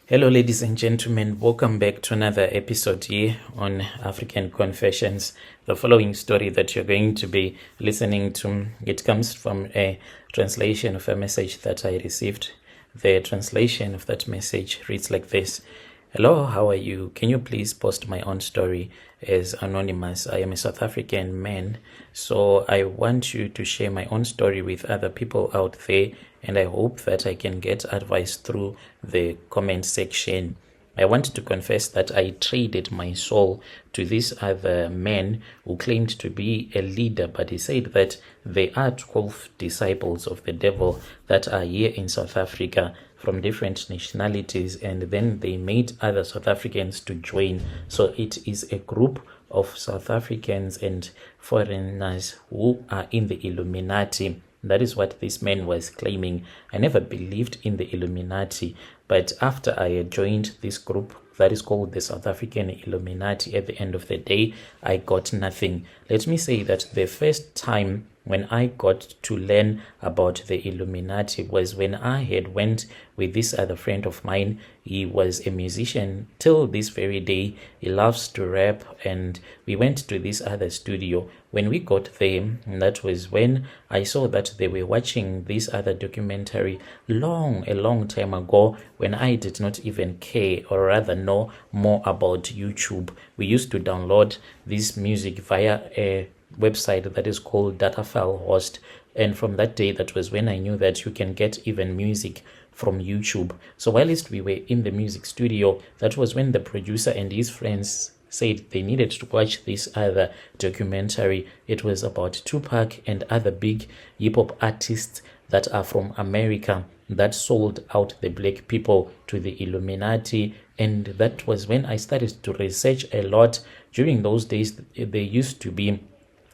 Hello, ladies and gentlemen. Welcome back to another episode here on African Confessions. The following story that you're going to be listening to, it comes from a translation of a message that I received. The translation of that message reads like this. Hello, how are you? Can you please post my own story as anonymous? I am a South African man, so I want you to share my own story with other people out there, and I hope that I can get advice through the comment section. I want to confess that I traded my soul to this other man who claimed to be a leader, but he said that there are 12 disciples of the devil that are here in South Africa from different nationalities, and then they made other South Africans to join. So it is a group of South Africans and foreigners who are in the Illuminati. That is what this man was claiming. I never believed in the Illuminati, but after I had joined this group that is called the South African Illuminati, at the end of the day, I got nothing. Let me say that the first time when I got to learn about the Illuminati was when I had went with this other friend of mine. He was a musician till this very day. He loves to rap, and we went to this other studio. When we got there, that was when I saw that they were watching this other documentary a long time ago, when I did not even care, or rather know more about YouTube. We used to download this music via a website that is called Data File Host, and from that day, that was when I knew that you can get even music from YouTube. So whilst we were in the music studio, that was when the producer and his friends said they needed to watch this other documentary. It was about Tupac and other big hip-hop artists that are from America that sold out the black people to the Illuminati. And that was when I started to research a lot. During those days, there used to be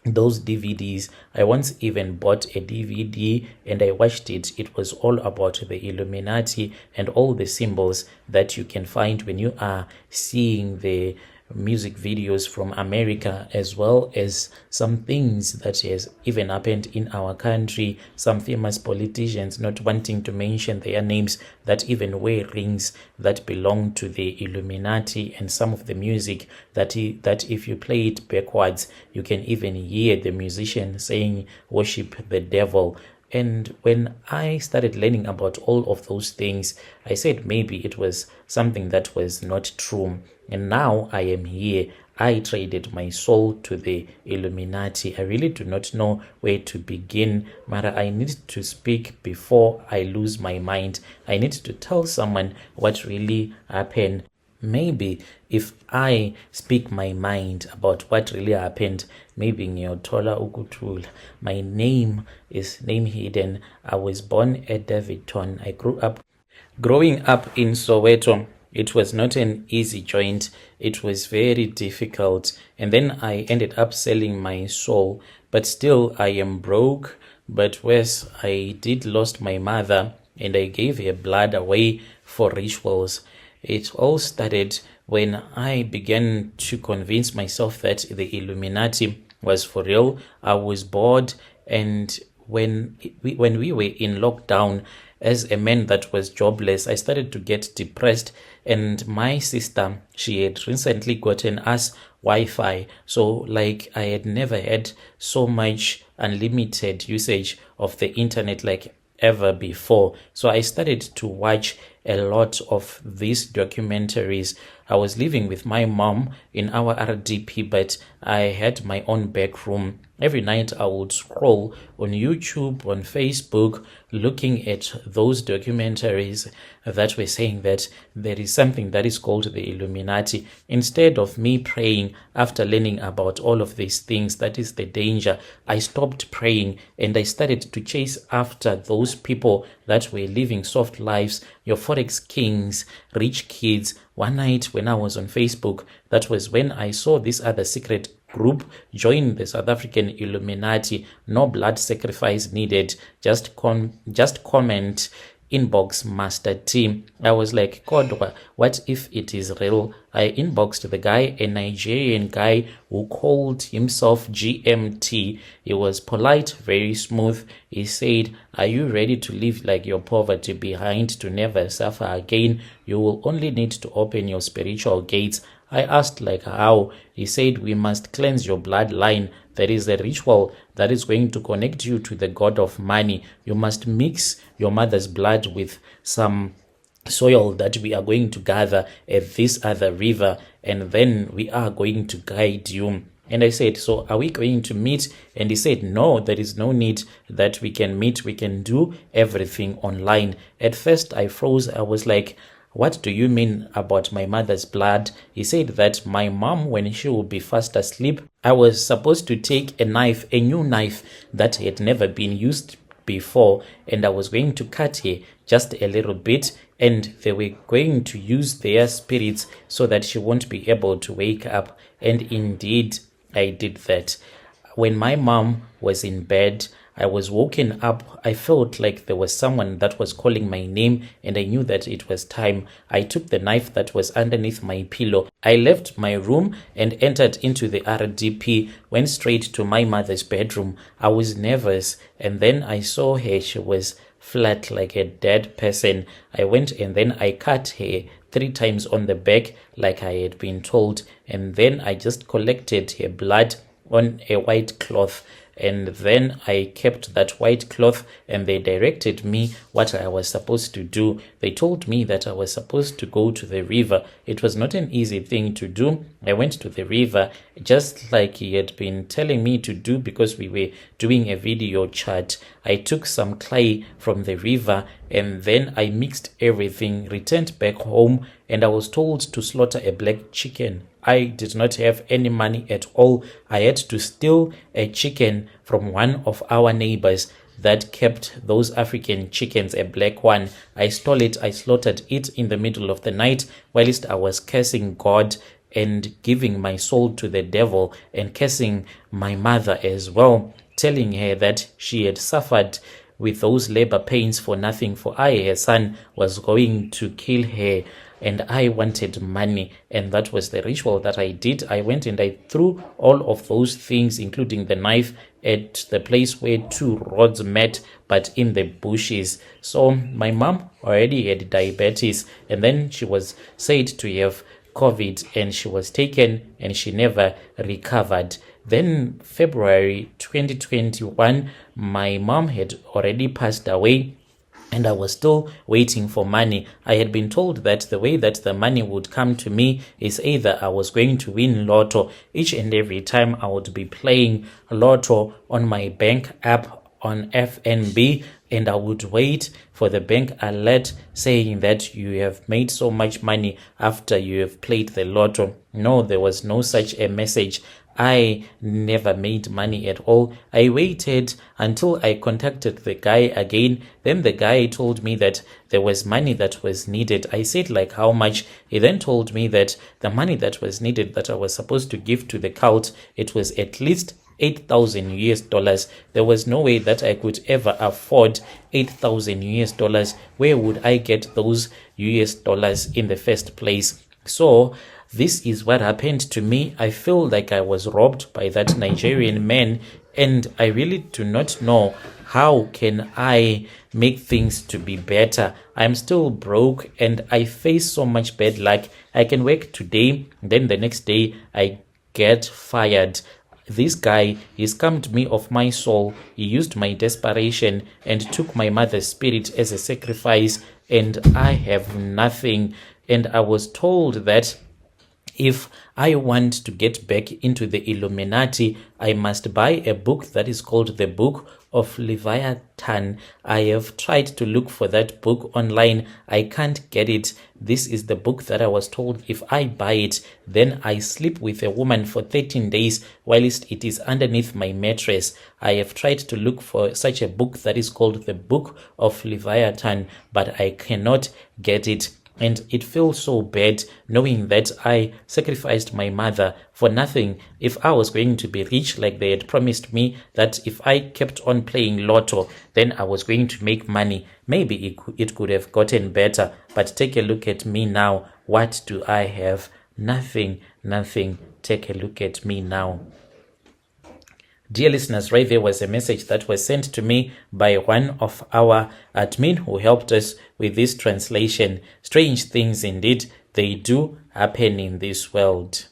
those DVDs. I once even bought a DVD and I watched it. It was all about the Illuminati and all the symbols that you can find when you are seeing the music videos from America, as well as some things that has even happened in our country, some famous politicians, not wanting to mention their names, that even wear rings that belong to the Illuminati, and some of the music that if you play it backwards, you can even hear the musician saying worship the devil. And when I started learning about all of those things, I said maybe it was something that was not true. And now I am here. I traded my soul to the Illuminati. I really do not know where to begin, but I need to speak before I lose my mind. I need to tell someone what really happened. Maybe if I speak my mind about what really happened, maybe ngiyothola ukuthula. My name is name hidden. I was born at Davidton. Growing up in Soweto. It was not an easy joint. It was very difficult. And then I ended up selling my soul. But still, I am broke. But worse, I did lost my mother, and I gave her blood away for rituals. It all started when I began to convince myself that the Illuminati was for real. I was bored, and when we were in lockdown, as a man that was jobless, I started to get depressed. And my sister, she had recently gotten us Wi-Fi. So like I had never had so much unlimited usage of the internet like ever before. So I started to watch a lot of these documentaries. I was living with my mom in our RDP, but I had my own back room. Every night I would scroll on YouTube, on Facebook, looking at those documentaries that were saying that there is something that is called the Illuminati. Instead of me praying after learning about all of these things, that is the danger, I stopped praying and I started to chase after those people that were living soft lives, your Forex kings, rich kids. One night when I was on Facebook, that was when I saw this other secret group join the South African Illuminati. No blood sacrifice needed. Just comment inbox Master T. I was like, God, what if it is real? I inboxed the guy, a Nigerian guy who called himself GMT. He was polite, very smooth. He said, are you ready to leave like your poverty behind, to never suffer again? You will only need to open your spiritual gates. I asked like how. He said, we must cleanse your bloodline. There is a ritual that is going to connect you to the god of money. You must mix your mother's blood with some soil that we are going to gather at this other river, and then we are going to guide you. And I said, so are we going to meet? And he said, no, there is no need that we can meet. We can do everything online. At first I froze. I was like, what do you mean about my mother's blood? He said that my mom, when she would be fast asleep, I was supposed to take a knife, a new knife that had never been used before, and I was going to cut her just a little bit, and they were going to use their spirits so that she won't be able to wake up. And indeed, I did that. When my mom was in bed, I was woken up. I felt like there was someone that was calling my name, and I knew that it was time. I took the knife that was underneath my pillow. I left my room and entered into the RDP, went straight to my mother's bedroom. I was nervous, and then I saw her. She was flat like a dead person. I went and then I cut her 3 times on the back like I had been told, and then I just collected her blood on a white cloth, and then I kept that white cloth, and they directed me what I was supposed to do. They told me that I was supposed to go to the river. It was not an easy thing to do. I went to the river just like he had been telling me to do, because we were doing a video chat. I took some clay from the river, and then I mixed everything, returned back home, and I was told to slaughter a black chicken. I did not have any money at all. I had to steal a chicken from one of our neighbors that kept those African chickens, a black one. I stole it. I slaughtered it in the middle of the night whilst I was cursing God and giving my soul to the devil, and cursing my mother as well, telling her that she had suffered with those labor pains for nothing, for I, her son, was going to kill her, and I wanted money. And that was the ritual that I did. I went and I threw all of those things, including the knife, at the place where 2 roads met, but in the bushes. So my mom already had diabetes, and then she was said to have COVID, and she was taken and she never recovered. Then February 2021, my mom had already passed away, and I was still waiting for money. I had been told that the way that the money would come to me is either I was going to win lotto. Each and every time I would be playing lotto on my bank app on FNB, and I would wait for the bank alert saying that you have made so much money after you have played the lotto. No, there was no such a message. I never made money at all. I waited until I contacted the guy again. Then the guy told me that there was money that was needed. I said, like, how much? He then told me that the money that was needed, that I was supposed to give to the cult, it was at least 8,000 US dollars. There was no way that I could ever afford 8,000 US dollars. Where would I get those US dollars in the first place? So this is what happened to me. I feel like I was robbed by that Nigerian man, and I really do not know how can I make things to be better. I'm still broke, and I face so much bad luck. I can work today, then the next day I get fired. This guy, he scammed me of my soul. He used my desperation and took my mother's spirit as a sacrifice, and I have nothing. And I was told that if I want to get back into the Illuminati, I must buy a book that is called the Book of Leviathan. I have tried to look for that book online. I can't get it. This is the book that I was told if I buy it, then I sleep with a woman for 13 days whilst it is underneath my mattress. I have tried to look for such a book that is called the Book of Leviathan, but I cannot get it. And it feels so bad knowing that I sacrificed my mother for nothing. If I was going to be rich like they had promised me, that if I kept on playing lotto, then I was going to make money. Maybe it could have gotten better. But take a look at me now. What do I have? Nothing, nothing. Take a look at me now. Dear listeners, right there was a message that was sent to me by one of our admin who helped us with this translation. Strange things indeed, they do happen in this world.